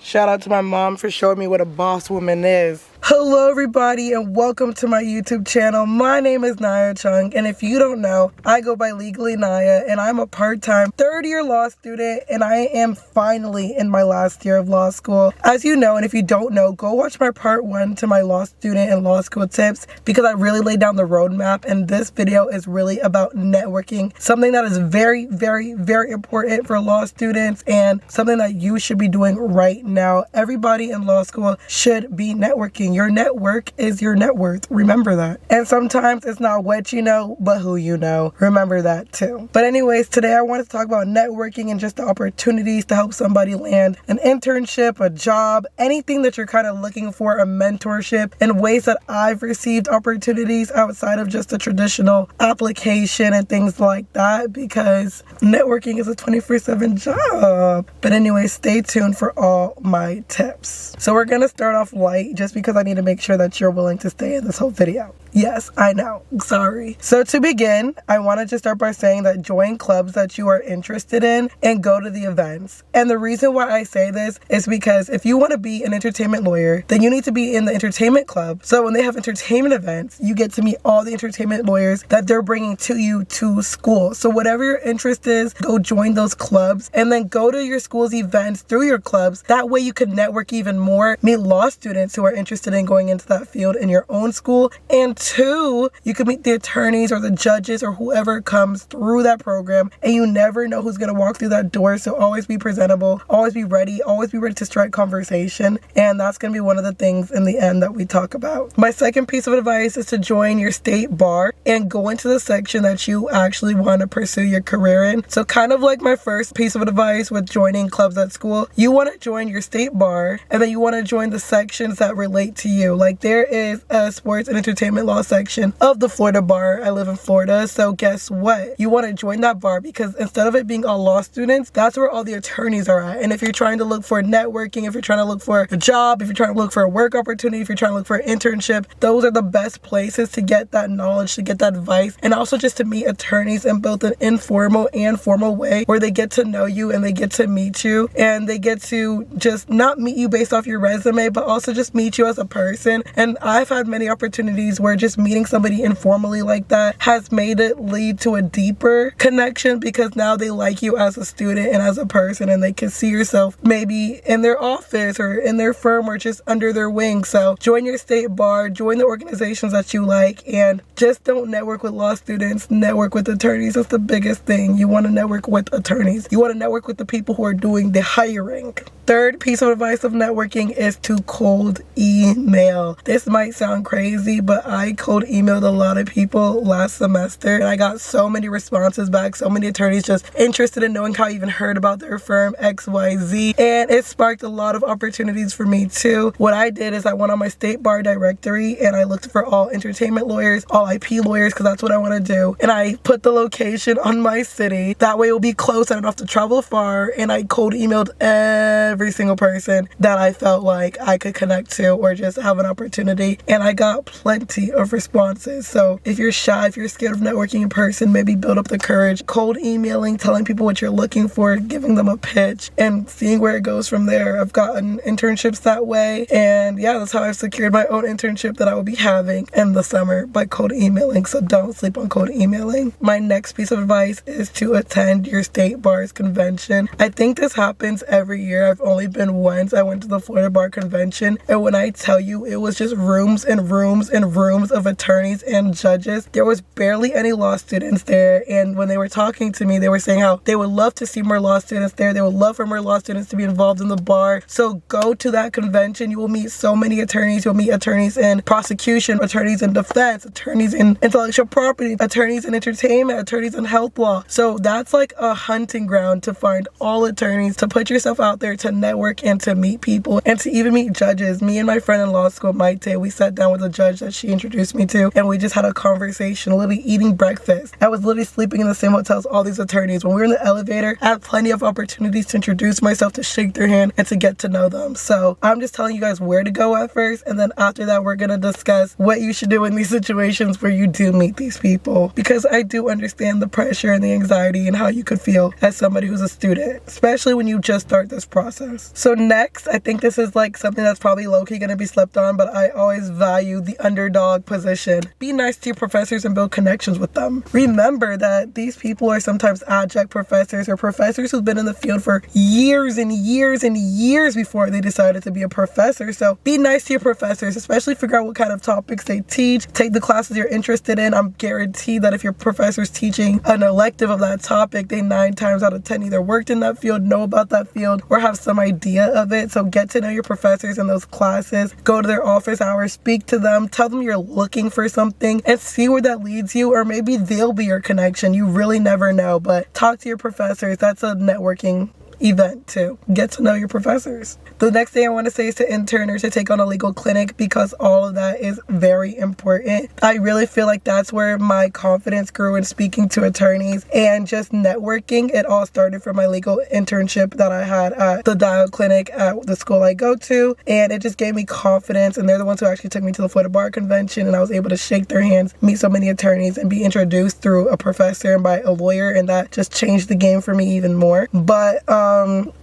Shout out to my mom for showing me what a boss woman is. Hello everybody and welcome to my YouTube channel. My name is Naya Chung, and if you don't know, I go by Legally Naya, and I'm a part-time third-year law student, and I am finally in my last year of law school. As you know, and if you don't know, go watch my part 1 to my law student and law school tips, because I really laid down the roadmap, and this video is really about networking, something that is very, very, very important for law students and something that you should be doing right now. Everybody in law school should be networking. Your network is your net worth. Remember that. And sometimes it's not what you know, but who you know. Remember that too. But anyways, today I want to talk about networking and just the opportunities to help somebody land an internship, a job, anything that you're kind of looking for, a mentorship, and ways that I've received opportunities outside of just the traditional application and things like that, because networking is a 24/7 job. But anyways, stay tuned for all my tips. So we're going to start off light just because I need to make sure that you're willing to stay in this whole video. Yes, I know. Sorry. So to begin, I want to just start by saying that join clubs that you are interested in and go to the events. And the reason why I say this is because if you want to be an entertainment lawyer, then you need to be in the entertainment club. So when they have entertainment events, you get to meet all the entertainment lawyers that they're bringing to you to school. So whatever your interest is, go join those clubs and then go to your school's events through your clubs. That way you can network even more, meet law students who are interested in going into that field in your own school, and 2, you can meet the attorneys or the judges or whoever comes through that program, and you never know who's going to walk through that door. So always be presentable, always be ready to strike conversation, and that's going to be one of the things in the end that we talk about. My second piece of advice is to join your state bar and go into the section that you actually want to pursue your career in. So kind of like my first piece of advice with joining clubs at school, you want to join your state bar, and then you want to join the sections that relate to you. Like there is a sports and entertainment law section of the Florida bar. I live in Florida, so guess what? You want to join that bar because instead of it being all law students, that's where all the attorneys are at. And if you're trying to look for networking, if you're trying to look for a job, if you're trying to look for a work opportunity, if you're trying to look for an internship, those are the best places to get that knowledge, to get that advice, and also just to meet attorneys in both an informal and formal way where they get to know you and they get to meet you and they get to just not meet you based off your resume, but also just meet you as a person. And I've had many opportunities where just meeting somebody informally like that has made it lead to a deeper connection, because now they like you as a student and as a person, and they can see yourself maybe in their office or in their firm or just under their wing. So join your state bar, join the organizations that you like, and just don't network with law students, network with attorneys. That's the biggest thing. You want to network with attorneys. You want to network with the people who are doing the hiring. Third piece of advice of networking is to cold email. This might sound crazy, but I cold emailed a lot of people last semester, and I got so many responses back, so many attorneys just interested in knowing how I even heard about their firm XYZ, and it sparked a lot of opportunities for me too. What I did is I went on my state bar directory and I looked for all entertainment lawyers, all IP lawyers, because that's what I want to do, and I put the location on my city. That way it will be close, I don't have to travel far, and I cold emailed every single person that I felt like I could connect to or just have an opportunity, and I got plenty of responses. So if you're shy, if you're scared of networking in person, maybe build up the courage. Cold emailing, telling people what you're looking for, giving them a pitch, and seeing where it goes from there. I've gotten internships that way, and yeah, that's how I've secured my own internship that I will be having in the summer, by cold emailing. So don't sleep on cold emailing. My next piece of advice is to attend your state bar's convention. I think this happens every year. I've only been once. I went to the Florida Bar Convention, and when I tell you, it was just rooms and rooms and rooms of attorneys and judges. There was barely any law students there, and when they were talking to me, they were saying how they would love to see more law students there. They would love for more law students to be involved in the bar. So go to that convention. You will meet so many attorneys. You'll meet attorneys in prosecution, attorneys in defense, attorneys in intellectual property, attorneys in entertainment, attorneys in health law. So that's like a hunting ground to find all attorneys, to put yourself out there, to network and to meet people, and to even meet judges. Me and my friend in law school, Maite, we sat down with a judge that she introduced me to, and we just had a conversation, literally eating breakfast. I was literally sleeping in the same hotel as all these attorneys. When we were in the elevator, I had plenty of opportunities to introduce myself, to shake their hand, and to get to know them. So I'm just telling you guys where to go at first, and then after that, we're going to discuss what you should do in these situations where you do meet these people, because I do understand the pressure and the anxiety and how you could feel as somebody who's a student, especially when you just start this process. process. So next, I think this is like something that's probably low-key gonna be slept on, but I always value the underdog position. Be nice to your professors and build connections with them. Remember that these people are sometimes adjunct professors or professors who've been in the field for years and years and years before they decided to be a professor. So be nice to your professors, especially figure out what kind of topics they teach. Take the classes you're interested in. I'm guaranteed that if your professor's teaching an elective of that topic, they 9 times out of 10 either worked in that field, know about that field, or have some idea of it. So get to know your professors in those classes. Go to their office hours, speak to them, tell them you're looking for something, and see where that leads you, or maybe they'll be your connection. You really never know, but talk to your professors. That's a networking event too. Get to know your professors. The next thing I want to say is to intern or to take on a legal clinic, because all of that is very important. I really feel like that's where my confidence grew in speaking to attorneys and just networking. It all started from my legal internship that I had at the Dial Clinic at the school I go to, and it just gave me confidence, and they're the ones who actually took me to the Florida Bar Convention, and I was able to shake their hands, meet so many attorneys, and be introduced through a professor and by a lawyer, and that just changed the game for me even more. But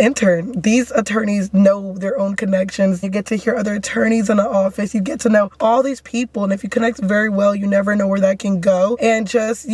intern. These attorneys know their own connections. You get to hear other attorneys in the office. You get to know all these people, and if you connect very well, you never know where that can go. And just,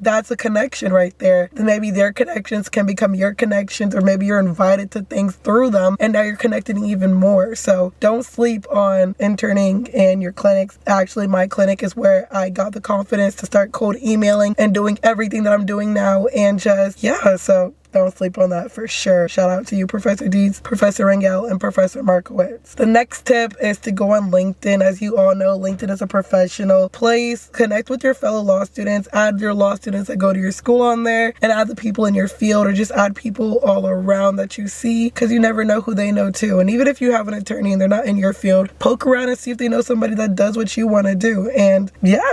that's a connection right there. Then maybe their connections can become your connections, or maybe you're invited to things through them, and now you're connecting even more. So don't sleep on interning and your clinics. Actually, my clinic is where I got the confidence to start cold emailing and doing everything that I'm doing now. And just, so don't sleep on that for sure. Shout out to you, Professor Deeds, Professor Rangel, and Professor Markowitz. The next tip is to go on LinkedIn. As you all know, LinkedIn is a professional place. Connect with your fellow law students. Add your law students that go to your school on there, and add the people in your field, or just add people all around that you see, because you never know who they know too. And even if you have an attorney and they're not in your field, poke around and see if they know somebody that does what you want to do. And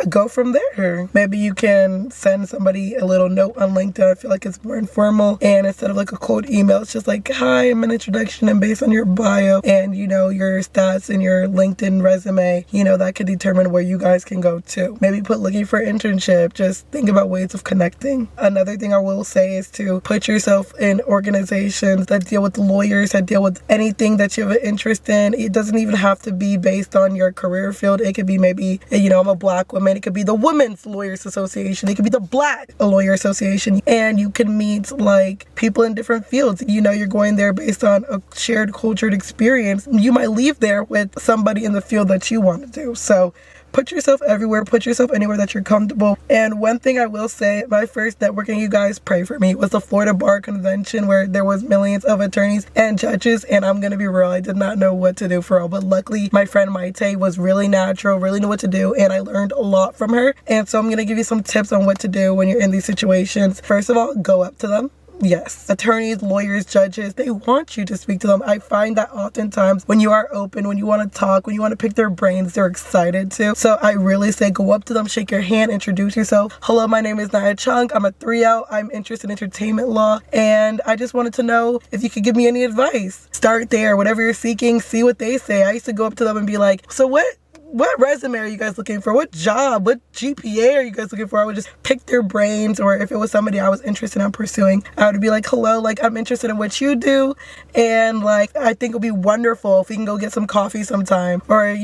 go from there. Maybe you can send somebody a little note on LinkedIn. I feel like it's more informal. And instead of like a cold email, it's just like, hi, I'm an introduction, and based on your bio and, your stats and your LinkedIn resume, that could determine where you guys can go to. Maybe put looking for internship. Just think about ways of connecting. Another thing I will say is to put yourself in organizations that deal with lawyers, that deal with anything that you have an interest in. It doesn't even have to be based on your career field. It could be maybe, I'm a Black woman. It could be the Women's Lawyers Association. It could be the Black Lawyer Association. And you can meet like people in different fields. You're going there based on a shared cultured experience. You might leave there with somebody in the field that you want to do. So put yourself everywhere, put yourself anywhere that you're comfortable. And one thing I will say, my first networking, you guys pray for me, was the Florida Bar Convention, where there was millions of attorneys and judges. And I'm going to be real, I did not know what to do for all. But luckily, my friend Maite was really natural, really knew what to do. And I learned a lot from her. And so I'm going to give you some tips on what to do when you're in these situations. First of all, go up to them. Yes, attorneys, lawyers, judges, they want you to speak to them. I find that oftentimes when you are open, when you want to talk, when you want to pick their brains, they're excited to. So I really say go up to them, shake your hand, introduce yourself. Hello, my name is Nia Chung. I'm a 3L. I'm interested in entertainment law, and I just wanted to know if you could give me any advice. Start there. Whatever you're seeking, see what they say. I used to go up to them and be like, so what resume are you guys looking for? What job? What GPA are you guys looking for? I would just pick their brains. Or if it was somebody I was interested in pursuing, I would be like, hello, I'm interested in what you do. And I think it'll be wonderful if we can go get some coffee sometime. Or,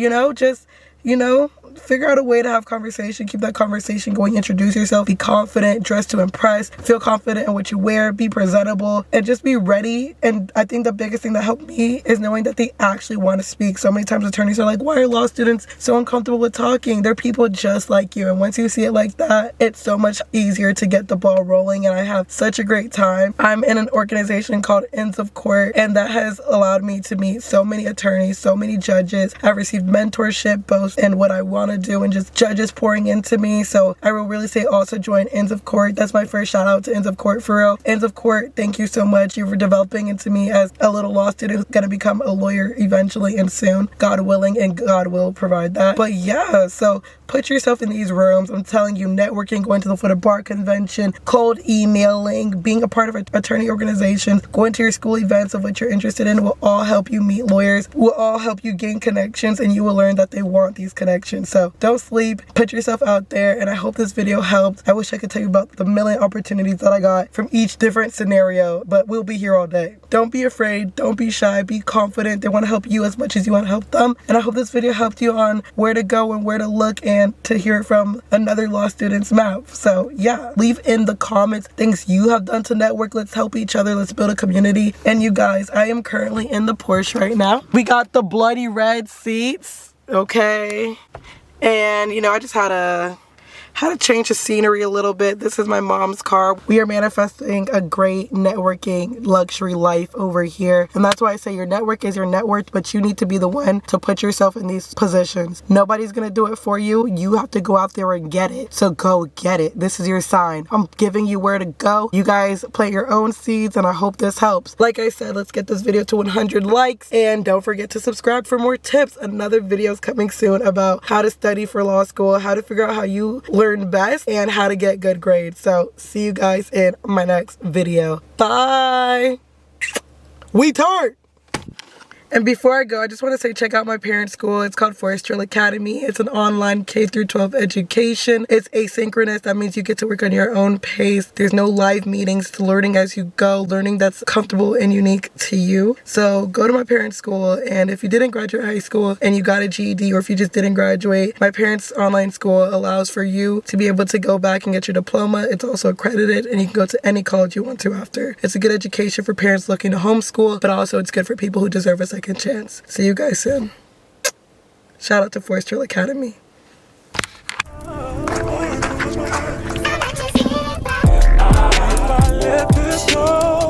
figure out a way to have conversation, keep that conversation going, introduce yourself, be confident, dress to impress, feel confident in what you wear, be presentable, and just be ready. And I think the biggest thing that helped me is knowing that they actually want to speak. So many times attorneys are like, why are law students so uncomfortable with talking? They're people just like you. And once you see it like that, it's so much easier to get the ball rolling. And I have such a great time. I'm in an organization called Ends of Court, and that has allowed me to meet so many attorneys, so many judges. I've received mentorship both in what I want to do and just judges pouring into me. So I will really say also join Ends of Court. That's my first shout out to Ends of Court for real. Ends of Court, thank you so much. You were developing into me as a little law student who's going to become a lawyer eventually and soon, God willing, and God will provide that. But so Put yourself in these rooms. I'm telling you, networking, going to the Florida Bar Convention, cold emailing, being a part of attorney organizations, going to your school events of what you're interested in will all help you meet lawyers, will all help you gain connections, and you will learn that they want these connections. So don't sleep, put yourself out there, and I hope this video helped. I wish I could tell you about the million opportunities that I got from each different scenario, but we'll be here all day. Don't be afraid, don't be shy, be confident. They want to help you as much as you want to help them, and I hope this video helped you on where to go and where to look and to hear it from another law student's mouth. So yeah, leave in the comments things you have done to network. Let's help each other, let's build a community. And you guys, I am currently in the Porsche right now. We got the bloody red seats, okay, and you know, I just had to change the scenery a little bit. This is my mom's car. We are manifesting a great networking luxury life over here, and that's why I say your network is your net worth, but you need to be the one to put yourself in these positions. Nobody's gonna do it for you. You have to go out there and get it. So go get it. This is your sign. I'm giving you where to go. You guys plant your own seeds, and I hope this helps. Like I said, let's get this video to 100 likes, and don't forget to subscribe for more tips. Another video is coming soon about how to study for law school, how to figure out how you learn best, and how to get good grades. So see you guys in my next video. Bye. We tart. And before I go, I just want to say check out my parents' school. It's called Southeastern Academy. It's an online K-12 education. It's asynchronous. That means you get to work on your own pace. There's no live meetings. It's learning as you go, learning that's comfortable and unique to you. So go to my parents' school, and if you didn't graduate high school and you got a GED, or if you just didn't graduate, my parents' online school allows for you to be able to go back and get your diploma. It's also accredited, and you can go to any college you want to after. It's a good education for parents looking to homeschool, but also it's good for people who deserve a second chance. See you guys soon. Shout out to Southeastern Academy. I let this go.